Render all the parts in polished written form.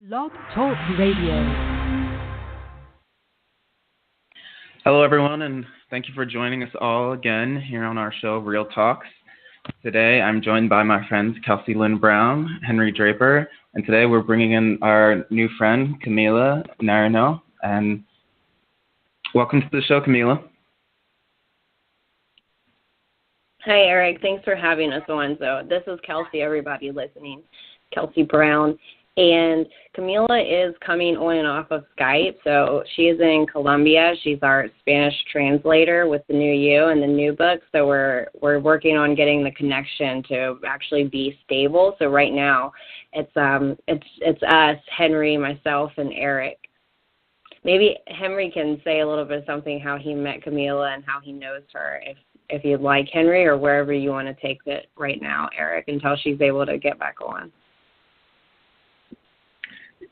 Blog Talk Radio. Hello, everyone, and thank you for joining us all again here on our show, Real Talks. Today, I'm joined by my friends Kelsey Lynn Brown, Henry Draper, and today we're bringing in our new friend, Camila Narino. And welcome to the show, Camila. Hi, Eric. Thanks for having us on. So this is Kelsey, everybody listening, Kelsey Brown. And Camila is coming on and off of Skype. So she is in Colombia. She's our Spanish translator with the New You and the NUBooks. So we're working on getting the connection to actually be stable. So right now, it's us, Henry, myself, and Eric. Maybe Henry can say a little bit of something how he met Camila and how he knows her, if you'd like, Henry, or wherever you want to take it right now, Eric, until she's able to get back on.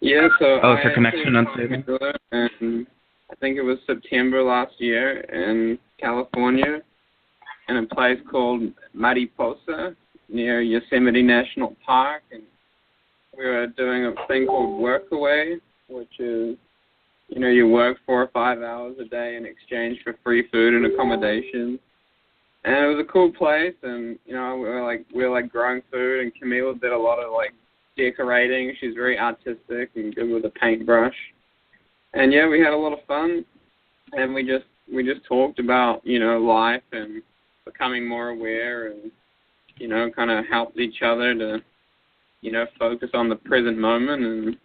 Yeah, so it's a connection unstable. And I think it was September last year in California in a place called Mariposa near Yosemite National Park. And we were doing a thing called Workaway, which is, you work 4 or 5 hours a day in exchange for free food and accommodation. And it was a cool place, and, we were growing food, and Camila did a lot of, decorating. She's very artistic and good with a paintbrush. And yeah, we had a lot of fun, and we just talked about, life and becoming more aware and, kind of helped each other to, focus on the present moment,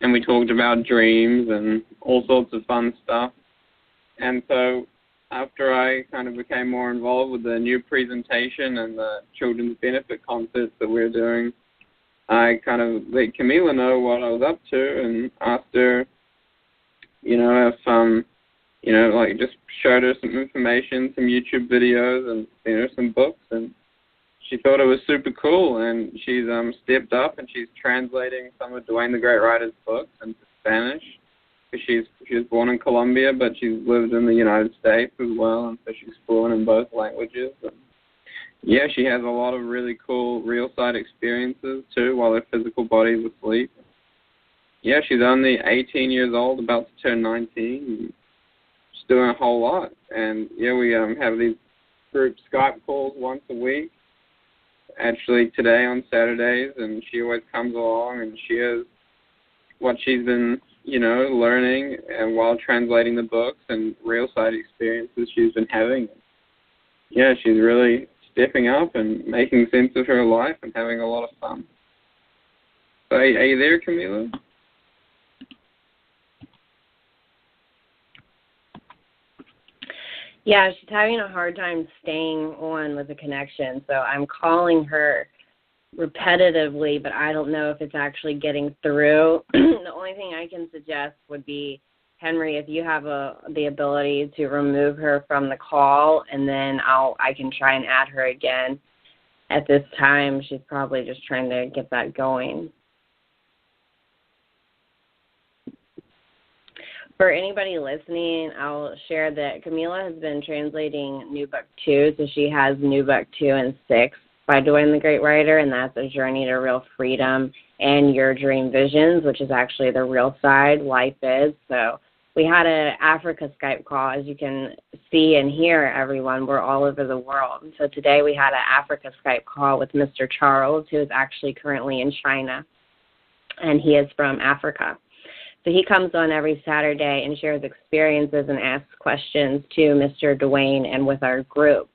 and we talked about dreams and all sorts of fun stuff. And so after I kind of became more involved with the new presentation and the children's benefit concerts that we're doing, I kind of let Camila know what I was up to and asked her, if, just showed her some information, some YouTube videos and, some books. And she thought it was super cool. And she's stepped up and she's translating some of Duane the Great Writer's books into Spanish. She was born in Colombia, but she's lived in the United States as well. And so she's fluent in both languages. And yeah, she has a lot of really cool real-side experiences, too, while her physical body is asleep. Yeah, she's only 18 years old, about to turn 19. She's doing a whole lot. And, yeah, we have these group Skype calls once a week, actually today on Saturdays, and she always comes along and shares what she's been, learning and while translating the books and real-side experiences she's been having. Yeah, she's really stepping up and making sense of her life and having a lot of fun. So, are you there, Camila? Yeah, she's having a hard time staying on with the connection, so I'm calling her repetitively, but I don't know if it's actually getting through. The only thing I can suggest would be, Henry, if you have the ability to remove her from the call, and then I can try and add her again. At this time, she's probably just trying to get that going. For anybody listening, I'll share that Camila has been translating NUBook 2, so she has NUBook 2 and 6 by Duane the Great Writer, and that's A Journey to Real Freedom and Your Dream Visions, which is actually the real side, life is. So we had an Africa Skype call. As you can see and hear, everyone, we're all over the world. So today we had an Africa Skype call with Mr. Charles, who is actually currently in China, and he is from Africa. So he comes on every Saturday and shares experiences and asks questions to Mr. Duane and with our group.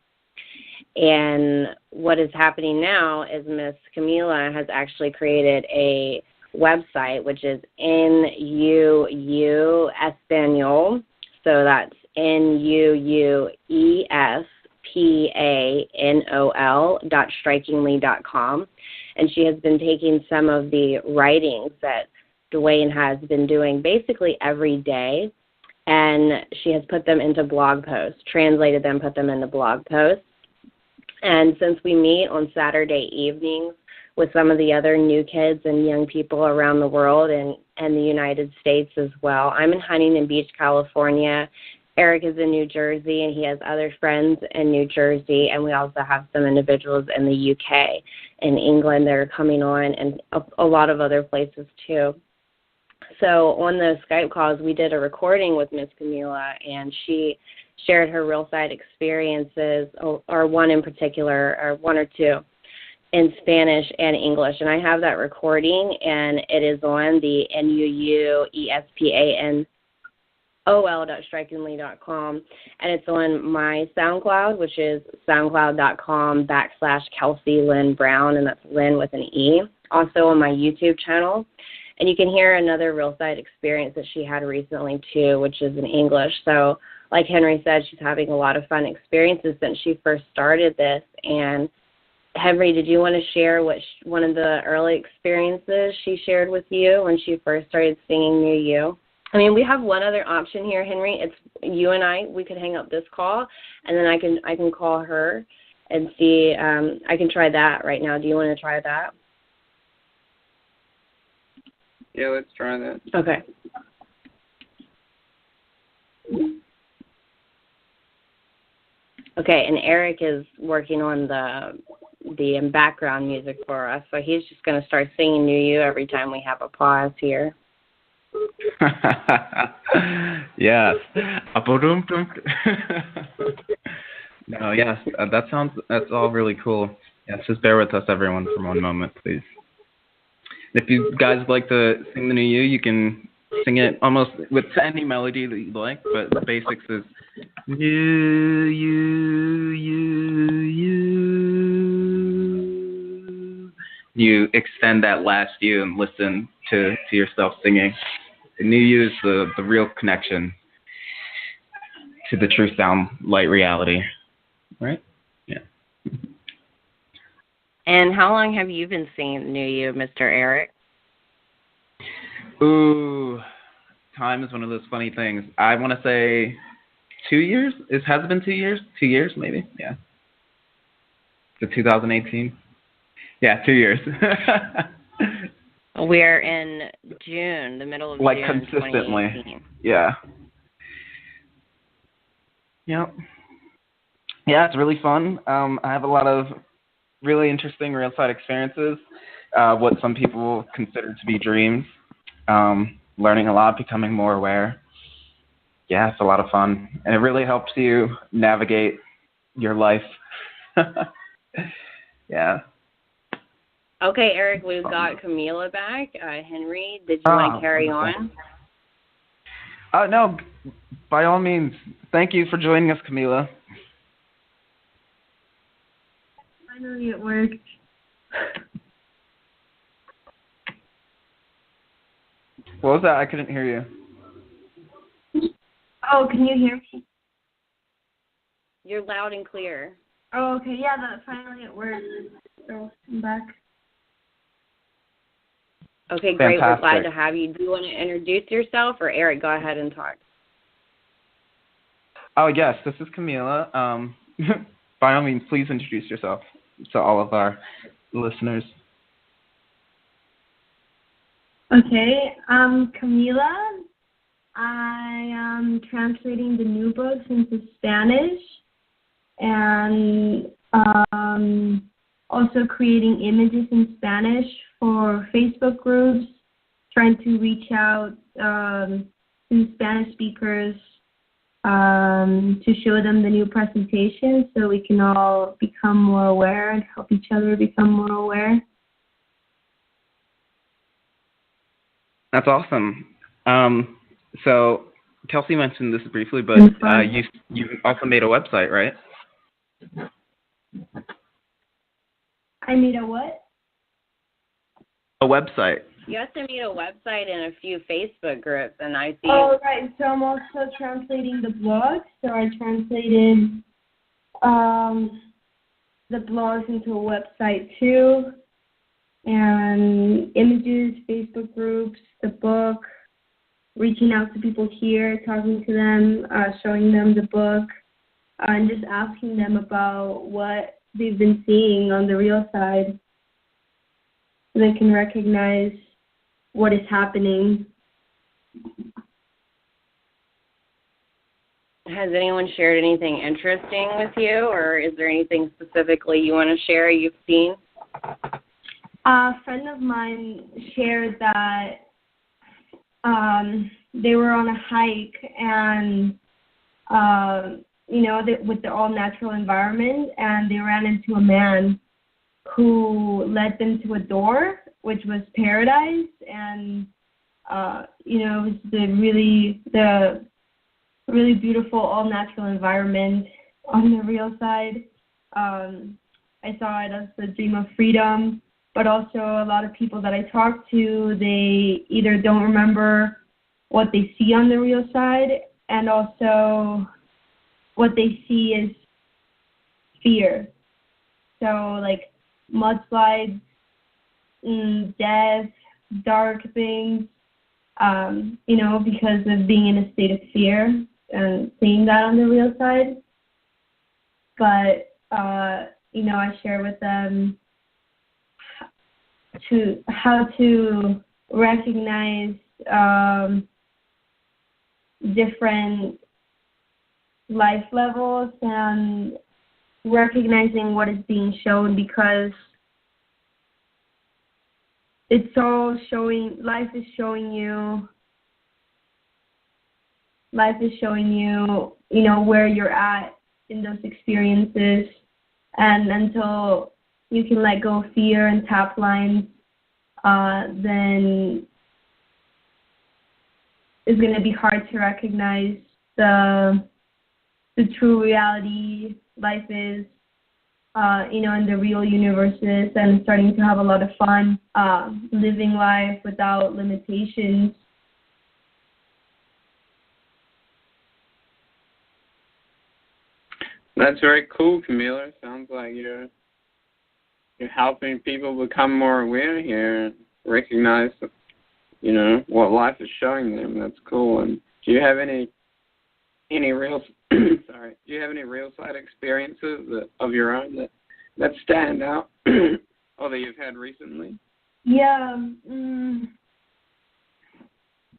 And what is happening now is Miss Camila has actually created a website, which is NUU Espanol. So that's NUUESPANOL.strikingly.com. And she has been taking some of the writings that Duane has been doing basically every day, and she has put them into blog posts, translated them, put them into blog posts. And since we meet on Saturday evenings with some of the other new kids and young people around the world and the United States as well, I'm in Huntington Beach, California. Eric is in New Jersey, and he has other friends in New Jersey, and we also have some individuals in the UK and England that are coming on, and a lot of other places too. So on those Skype calls, we did a recording with Miss Camila, and she shared her real side experiences, or one in particular, or one or two, in Spanish and English. And I have that recording, and it is on the NUBooks.strikingly.com, and it's on my SoundCloud, which is soundcloud.com/Kelsey Lynn Brown, and that's Lynn with an E. Also on my YouTube channel. And you can hear another real side experience that she had recently, too, which is in English. So like Henry said, she's having a lot of fun experiences since she first started this. And Henry, did you want to share one of the early experiences she shared with you when she first started singing New You? I mean, we have one other option here, Henry. It's you and I. We could hang up this call, and then I can call her and see. I can try that right now. Do you want to try that? Yeah, let's try that. Okay. Okay, and Eric is working on the background music for us, so he's just going to start singing New You every time we have a pause here. Yes. No, yes, that's all really cool. Yes, just bear with us, everyone, for one moment, please. If you guys would like to sing the New You, you can sing it almost with any melody that you like, but the basics is You, you, you, you. You extend that last you and listen to yourself singing. The New You is the real connection to the true sound, light reality, right? Yeah. And how long have you been singing New You, Mr. Eric? Ooh, time is one of those funny things. I want to say 2 years. Has it been 2 years? 2 years, maybe. Yeah. To 2018. Yeah, 2 years. We're in June, the middle of like June. Consistently. 2018. Yeah. Yep. Yeah, it's really fun. I have a lot of really interesting real side experiences. What some people consider to be dreams. Learning a lot, becoming more aware. Yeah, it's a lot of fun. And it really helps you navigate your life. Yeah. Okay, Eric, we've got Camila back. Henry, did you want to carry on? No, by all means. Thank you for joining us, Camila. Finally, it worked. What was that? I couldn't hear you. Oh, can you hear me? You're loud and clear. Oh, okay. Yeah, finally it worked. So I'm back. Okay, great. Fantastic. We're glad to have you. Do you want to introduce yourself, or Eric, go ahead and talk? Oh, yes, this is Camila. By all means, please introduce yourself to all of our listeners. Okay, I'm Camila. I am translating the NUBooks into Spanish and also creating images in Spanish for Facebook groups, trying to reach out to Spanish speakers to show them the new presentation so we can all become more aware and help each other become more aware. That's awesome. So Kelsey mentioned this briefly, but you also made a website, right? I made a what? A website. You also made a website and a few Facebook groups, and I see. Oh, right. So I'm also translating the blog. So I translated the blogs into a website too, and images, Facebook groups, the book, reaching out to people here, talking to them, showing them the book, and just asking them about what they've been seeing on the real side so they can recognize what is happening. Has anyone shared anything interesting with you, or is there anything specifically you want to share you've seen? A friend of mine shared that they were on a hike and, with the all-natural environment, and they ran into a man who led them to a door, which was paradise, and, it was the really beautiful all-natural environment on the real side. I saw it as the dream of freedom, but also a lot of people that I talk to, they either don't remember what they see on the real side, and also what they see is fear. So, like, mudslides, death, dark things, because of being in a state of fear and seeing that on the real side. But, I share with them how to recognize different life levels and recognizing what is being shown, because it's all showing, life is showing you, where you're at in those experiences. And until you can let go of fear and tap lines, then it's going to be hard to recognize the true reality life is, in the real universes, and starting to have a lot of fun living life without limitations. That's very cool, Camila. Sounds like you're helping people become more aware here and recognize, what life is showing them. That's cool. And do you have any real do you have any real side experiences of your own that stand out, or that you've had recently? Yeah.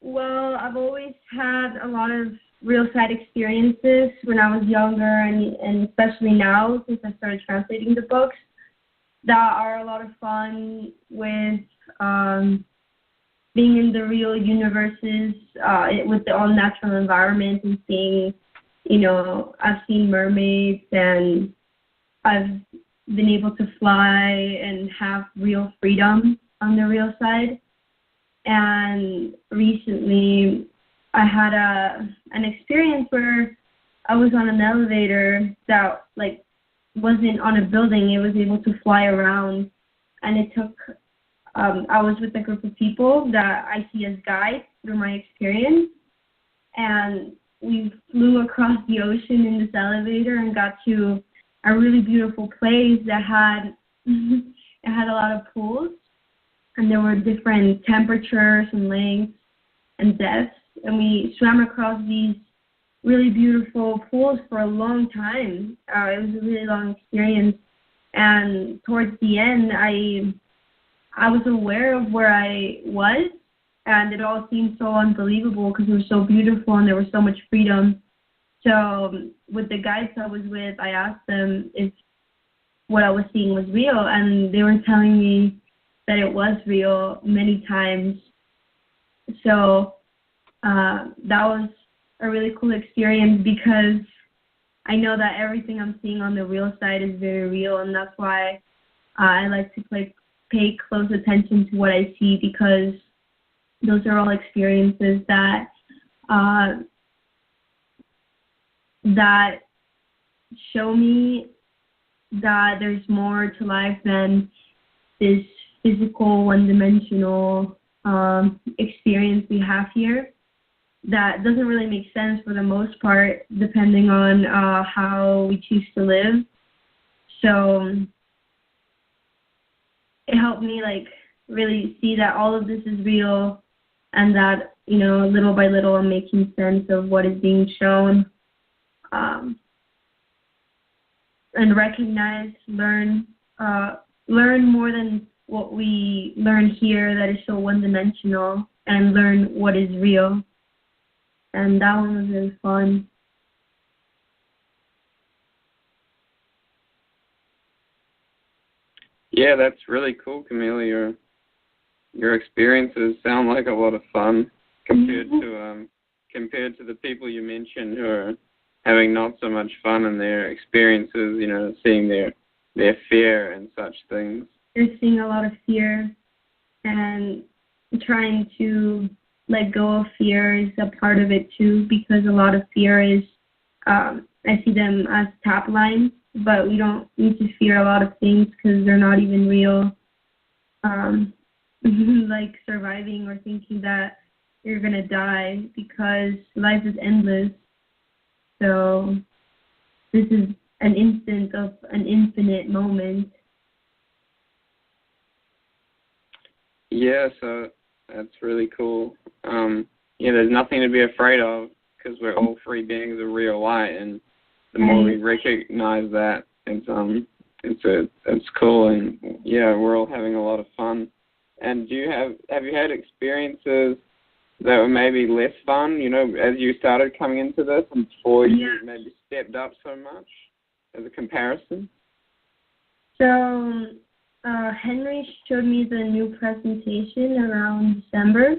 Well, I've always had a lot of real side experiences when I was younger, and especially now since I started translating the books, that are a lot of fun with being in the real universes, with the all-natural environment, and seeing, I've seen mermaids, and I've been able to fly and have real freedom on the real side. And recently I had an experience where I was on an elevator that, like, wasn't on a building. It was able to fly around, and it took, I was with a group of people that I see as guides through my experience, and we flew across the ocean in this elevator and got to a really beautiful place that had it had a lot of pools, and there were different temperatures and lengths and depths, and we swam across these really beautiful pools for a long time. It was a really long experience, and towards the end, I was aware of where I was, and it all seemed so unbelievable because it was so beautiful and there was so much freedom. So with the guides I was with, I asked them if what I was seeing was real, and they were telling me that it was real many times. So that was a really cool experience, because I know that everything I'm seeing on the real side is very real, and that's why I like to pay close attention to what I see, because those are all experiences that that show me that there's more to life than this physical, one-dimensional experience we have here. That doesn't really make sense for the most part, depending on how we choose to live. So it helped me, like, really see that all of this is real, and that, little by little I'm making sense of what is being shown, and recognize, learn more than what we learn here that is so one-dimensional, and learn what is real. And that one was really fun. Yeah, that's really cool, Camila. Your experiences sound like a lot of fun, compared to the people you mentioned who are having not so much fun in their experiences, you know, seeing their fear and such things. They're seeing a lot of fear, and trying to let go of fear is a part of it too, because a lot of fear is, I see them as tap lines, but we don't need to fear a lot of things because they're not even real. Like surviving or thinking that you're going to die, because life is endless. So this is an instant of an infinite moment. Yeah, so that's really cool. There's nothing to be afraid of because we're all free beings of real light, and the more we recognize that, it's cool, and yeah, we're all having a lot of fun. And have you had experiences that were maybe less fun, you know, as you started coming into this and before you maybe stepped up so much as a comparison? So Henry showed me the new presentation around December,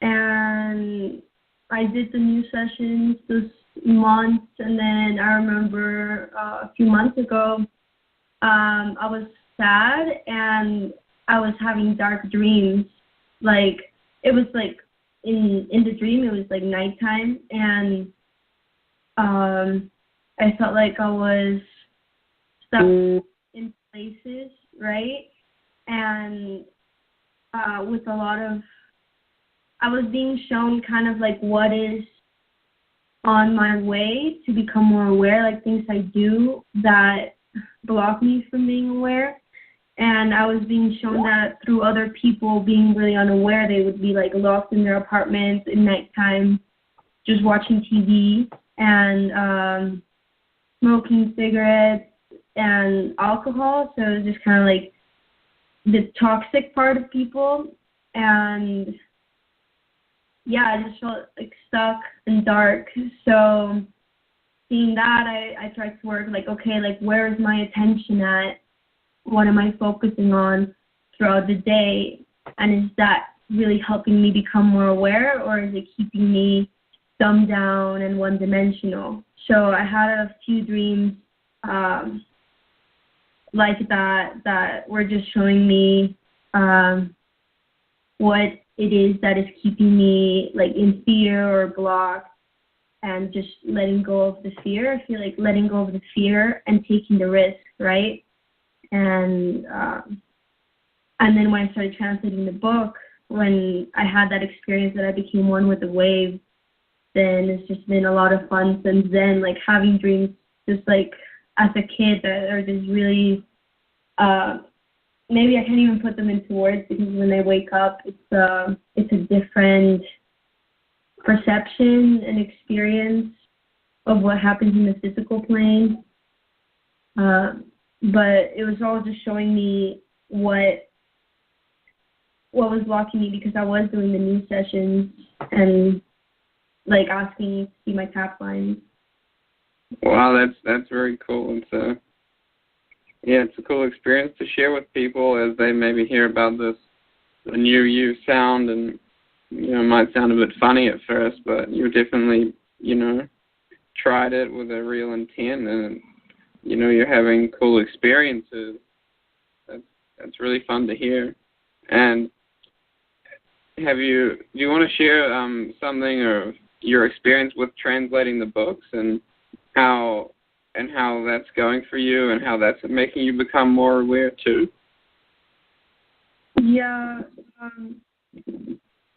and I did the new sessions this month, and then I remember a few months ago, I was sad and I was having dark dreams. Like, it was like in the dream, it was like nighttime, and I felt like I was stuck in places, right? And with a lot of, I was being shown kind of like what is on my way to become more aware, like things I do that block me from being aware. And I was being shown that through other people being really unaware, they would be like locked in their apartments at nighttime, just watching TV and smoking cigarettes and alcohol. So it was just kind of like the toxic part of people. And yeah, I just felt like stuck and dark. So seeing that, I tried to work like, okay, like where is my attention at? What am I focusing on throughout the day? And is that really helping me become more aware, or is it keeping me dumbed down and one-dimensional? So I had a few dreams like that were just showing me what it is that is keeping me like in fear or blocked, and just letting go of the fear. I feel like letting go of the fear and taking the risk, right? And then when I started translating the book, when I had that experience that I became one with the wave, then it's just been a lot of fun since then, like having dreams just like as a kid that are just really, maybe I can't even put them into words, because when I wake up, it's a different perception and experience of what happens in the physical plane. But it was all just showing me what was blocking me, because I was doing the new sessions and like asking to see my tap lines. Wow, that's very cool. It's a cool experience to share with people as they maybe hear about the new you sound, and you know, it might sound a bit funny at first, but you definitely, you know, tried it with a real intent, and you know, you're having cool experiences. That's really fun to hear. And do you want to share something of your experience with translating the books, and how that's going for you, and how that's making you become more aware too? Yeah,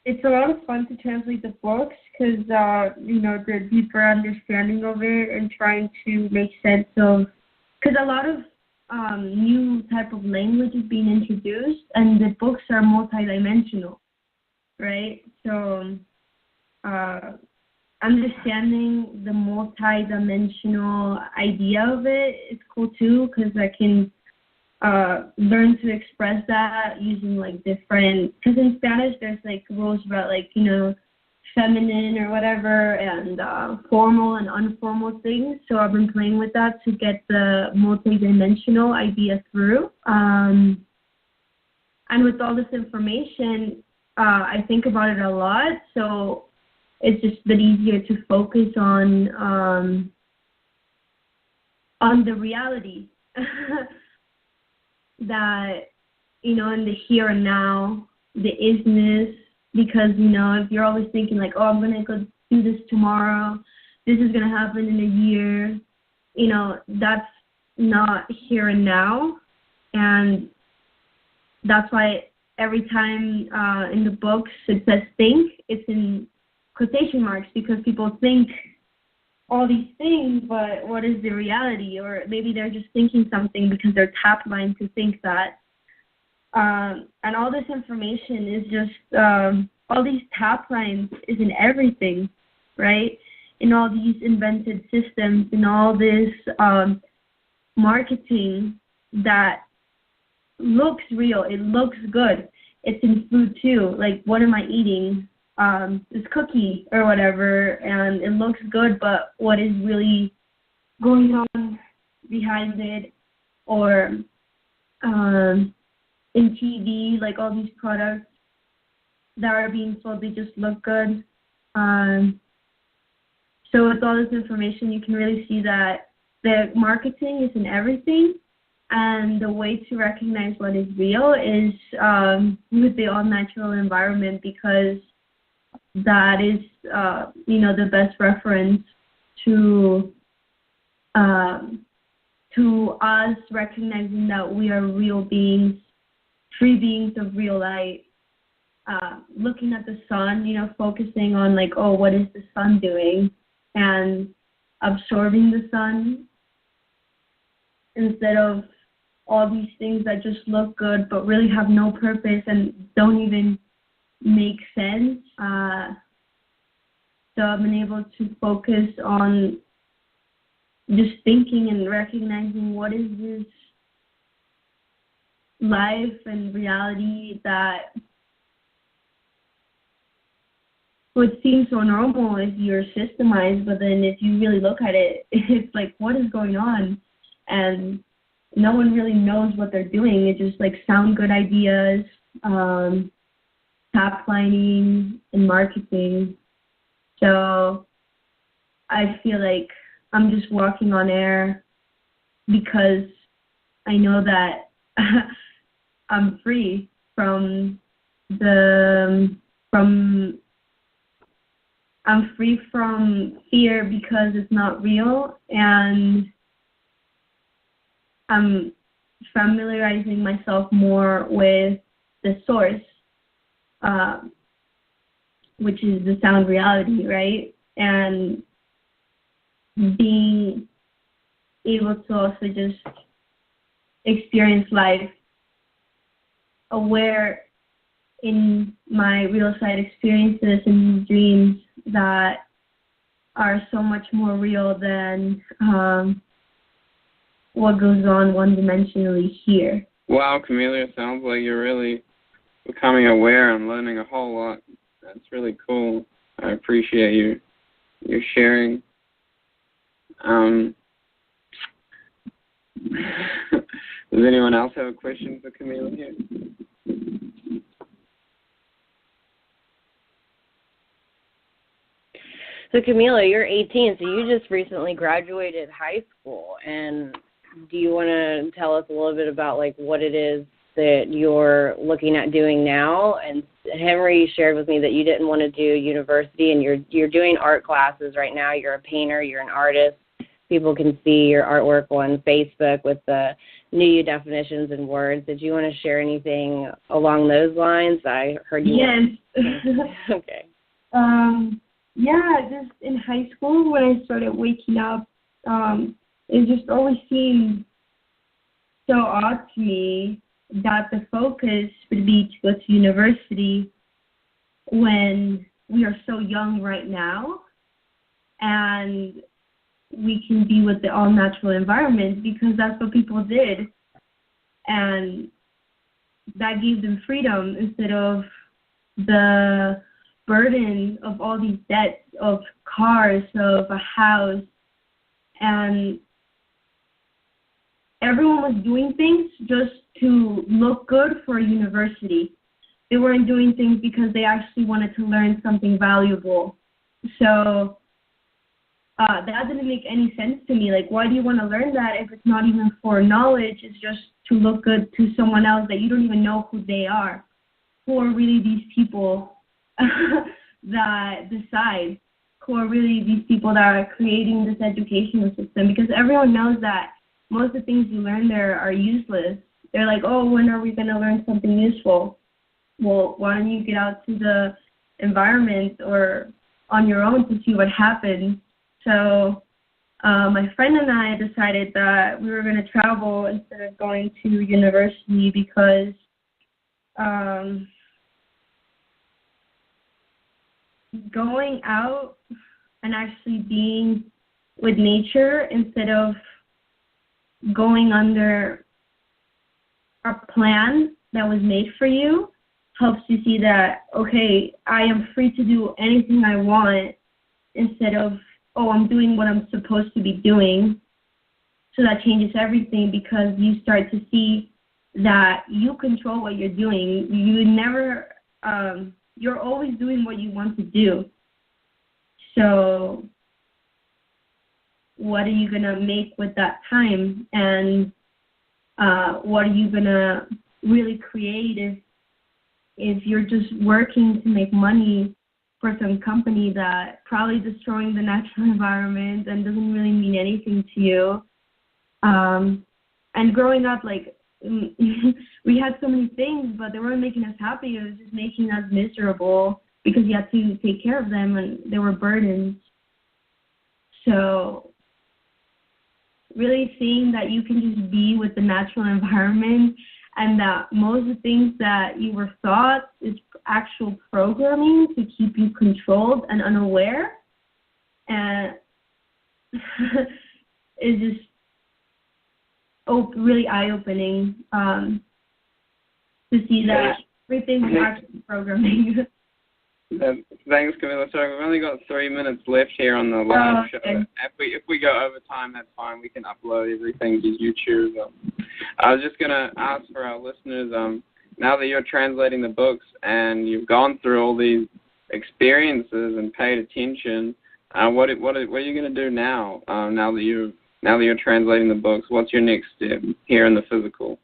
it's a lot of fun to translate the books, because you know, the deeper understanding of it and trying to make sense of, because a lot of new type of language is being introduced, and the books are multidimensional, right? So understanding the multidimensional idea of it is cool too, because I can learn to express that using like different, because in Spanish there's like rules about like, you know, feminine or whatever, and formal and informal things. So I've been playing with that to get the multidimensional idea through. And with all this information, I think about it a lot. So it's just a bit easier to focus on the reality that, in the here and now, the isness, because, if you're always thinking like, oh, I'm going to go do this tomorrow, this is going to happen in a year, that's not here and now. And that's why every time in the books it says think, it's in quotation marks, because people think all these things, but what is the reality? Or maybe they're just thinking something because they're tap-lined to think that. And all this information is just, all these tap lines is in everything, right? In all these invented systems, in all this marketing that looks real, it looks good. It's in food too. Like, what am I eating? This cookie or whatever, and it looks good, but what is really going on behind it? Or in TV, like all these products that are being sold, they just look good. So with all this information, you can really see that the marketing is in everything, and the way to recognize what is real is with the all-natural environment, because that is, the best reference to us recognizing that we are real beings, free beings of real light. Looking at the sun, focusing on like, oh, what is the sun doing? And absorbing the sun instead of all these things that just look good but really have no purpose and don't even make sense. So I've been able to focus on just thinking and recognizing what is this life and reality that would seem so normal if you're systemized, but then if you really look at it, it's like, what is going on? And no one really knows what they're doing. It just like sound good ideas, top lining and marketing. So I feel like I'm just walking on air because I know that I'm free from I'm free from fear because it's not real, and I'm familiarizing myself more with the source, which is the sound reality, right? And being able to also just experience life aware in my real side experiences and dreams that are so much more real than what goes on one-dimensionally here. Wow, Camila, sounds like you're really becoming aware and learning a whole lot. That's really cool. I appreciate you sharing. Does anyone else have a question for Camila here? So Camila, you're 18, so you just recently graduated high school, and do you want to tell us a little bit about like what it is that you're looking at doing now? And Henry shared with me that you didn't want to do university, and you're doing art classes right now. You're a painter, you're an artist. People can see your artwork on Facebook with the new definitions and words. Did you want to share anything along those lines? I heard you. Yes. Okay. Yeah, just in high school when I started waking up, it just always seemed so odd to me that the focus would be to go to university when we are so young right now and we can be with the all-natural environment because that's what people did. And that gave them freedom instead of the burden of all these debts of cars, of a house. And everyone was doing things just to look good for a university. They weren't doing things because they actually wanted to learn something valuable. So that didn't make any sense to me. Like, why do you want to learn that if it's not even for knowledge? It's just to look good to someone else that you don't even know who they are. Who are really these people that decide? Who are really these people that are creating this educational system? Because everyone knows that most of the things you learn there are useless. They're like, oh, when are we going to learn something useful? Well, why don't you get out to the environment or on your own to see what happens? So my friend and I decided that we were going to travel instead of going to university because going out and actually being with nature instead of going under a plan that was made for you helps you see that, okay, I am free to do anything I want instead of, oh, I'm doing what I'm supposed to be doing. So that changes everything because you start to see that you control what you're doing. You never, you're always doing what you want to do. So what are you going to make with that time? And what are you going to really create if you're just working to make money for some company that probably destroying the natural environment and doesn't really mean anything to you? And growing up, like, we had so many things, but they weren't making us happy. It was just making us miserable because you had to take care of them and they were burdens. So really seeing that you can just be with the natural environment and that most of the things that you were taught is actual programming to keep you controlled and unaware, and is just really eye-opening to see that everything is actually programming. Thanks, Camila. Sorry, we've only got 3 minutes left here on the live show. Okay. If we go over time, that's fine. We can upload everything to YouTube. I was just going to ask for our listeners, now that you're translating the books and you've gone through all these experiences and paid attention, what are you going to do now? Now that you're translating the books, what's your next step here in the physical?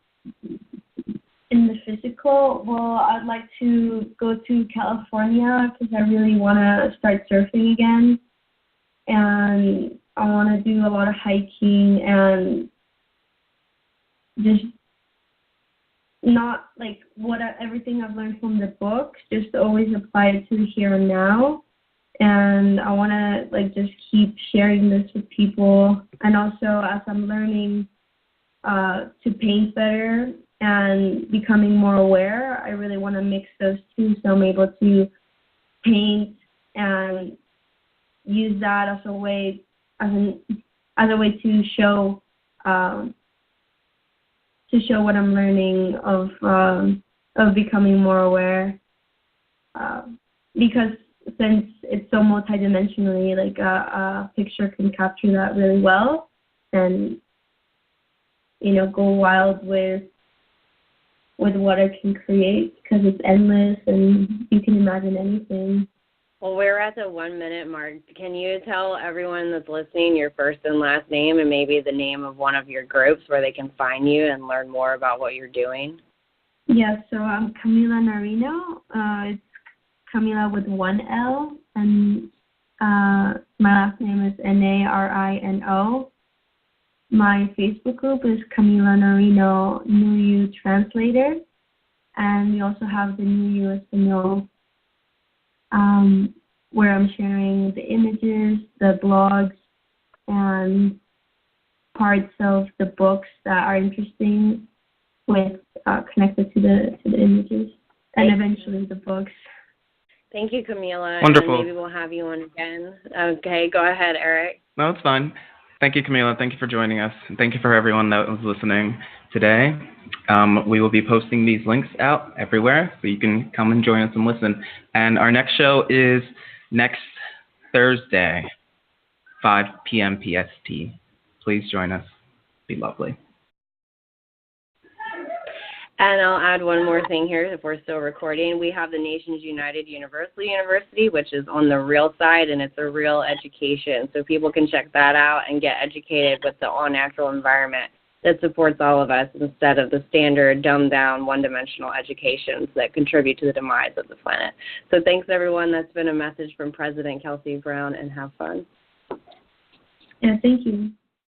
In the physical, well, I'd like to go to California because I really want to start surfing again. And I want to do a lot of hiking and just not like everything I've learned from the books, just always apply it to the here and now. And I want to just keep sharing this with people. And also, as I'm learning to paint better and becoming more aware, I really want to mix those two, so I'm able to paint and use that as a way to show what I'm learning of becoming more aware, because since it's so multidimensionally, like a picture can capture that really well, and go wild with what I can create because it's endless and you can imagine anything. Well, we're at the 1 minute mark. Can you tell everyone that's listening your first and last name and maybe the name of one of your groups where they can find you and learn more about what you're doing? Yeah, so I'm Camila Narino. It's Camila with one L, and my last name is Narino. My Facebook group is Camila Narino New Translator, and we also have the New Espanol, where I'm sharing the images, the blogs, and parts of the books that are interesting with connected to the images, and eventually the books. Thank you, Camila. Wonderful. And maybe we'll have you on again. Okay, go ahead, Eric. No, it's fine. Thank you, Camila. Thank you for joining us. And thank you for everyone that was listening today. We will be posting these links out everywhere, so you can come and join us and listen. And our next show is next Thursday, 5 p.m. PST. Please join us. Be lovely. And I'll add one more thing here if we're still recording. We have the Nations United University, which is on the real side, and it's a real education. So people can check that out and get educated with the all-natural environment that supports all of us instead of the standard, dumbed-down, one-dimensional educations that contribute to the demise of the planet. So thanks, everyone. That's been a message from President Kelsey Brown, and have fun. Yeah, thank you.